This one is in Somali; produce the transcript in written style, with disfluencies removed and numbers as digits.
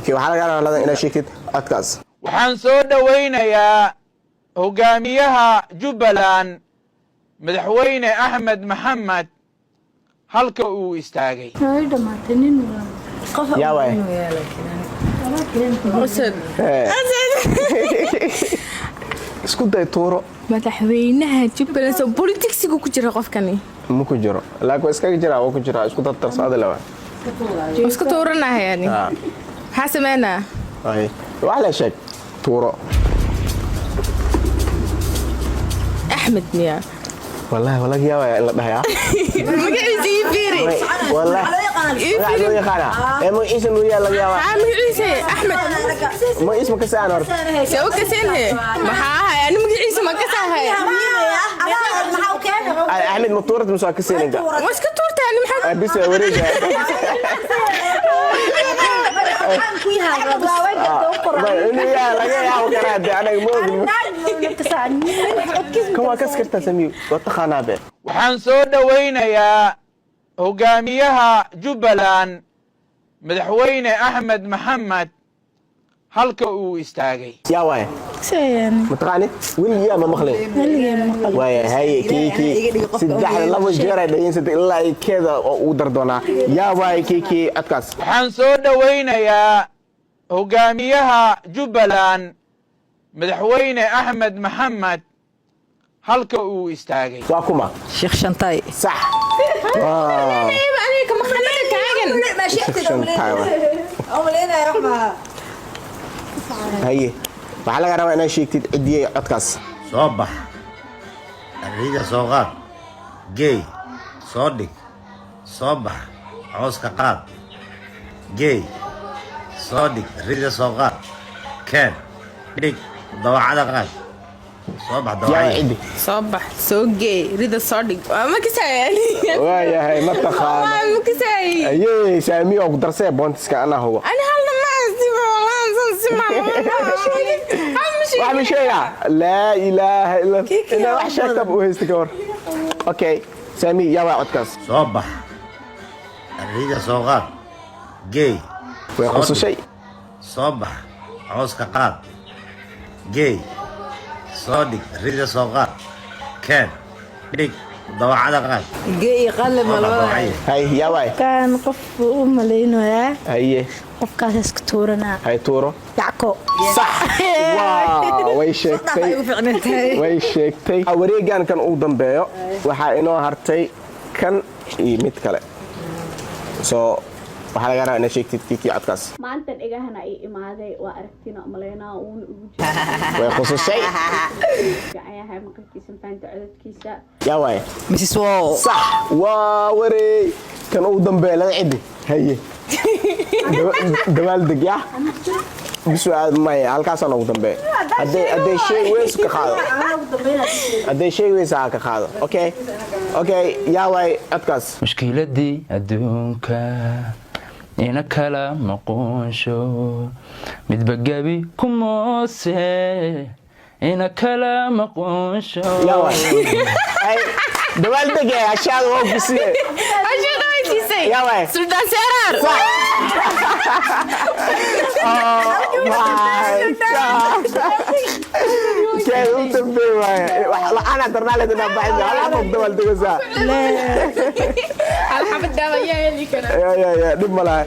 اوكي waxaa laga rabaa inaad sheegtid codkaas waxaan soo dhawaynayaa hogaamiyaha Jubbaland madaxweyne Axmed Maxamed halka uu istaagay yaa way isku day tuuro madaxweynaha Jubbaland soo politics ku jira qofkani ma ku jiro laakiin iska jira oo ku jira isku tartarsada laba isku tuuranahay yani xasamana ay wax la sheeg tuuro Axmed miya والله يا لا دحيا مقعيسي فيري والله يا خاله ما اسم ويا لا يا مقعيسي احمد ما اسمك كسان ورد سو كسان ما ها انا مقعيسي ما كساها احمد مطورة مسوا كسان انت واش كتورت انا محا بس وريجا waxaan soo dhawaynayaa hogaamiyaha Jubbaland madaxweyne Axmed Maxamed halka uu istaagay yaa way متقاني وين يا ما مخلين واي هاي كيكي سدح لabo jeer ay dhaynsid ilaa ay keeda u dardona yaa way kiki adkaas waxaan soo dhawaynayaa hogaamiyaha Jubbaland madaxweyne Axmed Maxamed halka uu istaagay waa kuma Sheekh Shantay sax waa انا كما خليت كاغن ما شئت أولينا يا رحمة هاي waxaa laga rabaa inaad sheegtid cidii codkaas soo bax ariga soo qaad geey soo dhig soo bax cooska qaad geey soo dhig ariga soo qaad keen dhig dawacada qaad soo bax dawacada صبح سوقي ريدا صادق ما كساي waayahay ma taqaan ما كساي ayee saami oo darsay bontiska ana huwa انا هلا ما اسمع والله اسمع واحد شيء لا اله الا الله وحشك ابو هيستكور اوكي سامي يا عدكاس soo bax ariga soo qaad geey ويقص شيء soo bax cooska qaad geey soo dhig ariga soo qaad keen dhig dawacada qaad جاي قلب الوضع هاي يا واي كان قف ملينويا هاي قف كاس اسكتورنا هاي تورو يعقو صح واو way sheegtay way sheegtay wareegan kan ugu dambeeyo waxa inoo hartay kan iyo mid kale so waxa laga rabaa inaad sheegtid kiki codkaas maanta dhigahana ay imaaday waa aragtina maleynaa uun ugu jiro way qososhay gacayahay maqalkiisa faanta codadkiisa يا واي Mrs. Wall صح واوري كان ugu dambeeyo laga cidi haye dawaal deg yaa bisu aad may halkaas aan ugu dambeeyo haday shay wees ka qaado haday shay wees ka qaado okay okay yaa way adkaas mushkiladii adduunka ina kala maqoonsho midba gabi ku moose ina kala maqoonsho yaa way ay dawaal deg yaa shaad oo bisiye عشان هاي يا واي سلطان سرار كيف انت بيه انا ترنا لك انا بعد انا افضل دغزا الحمد لله يا اللي كان يا دب ملا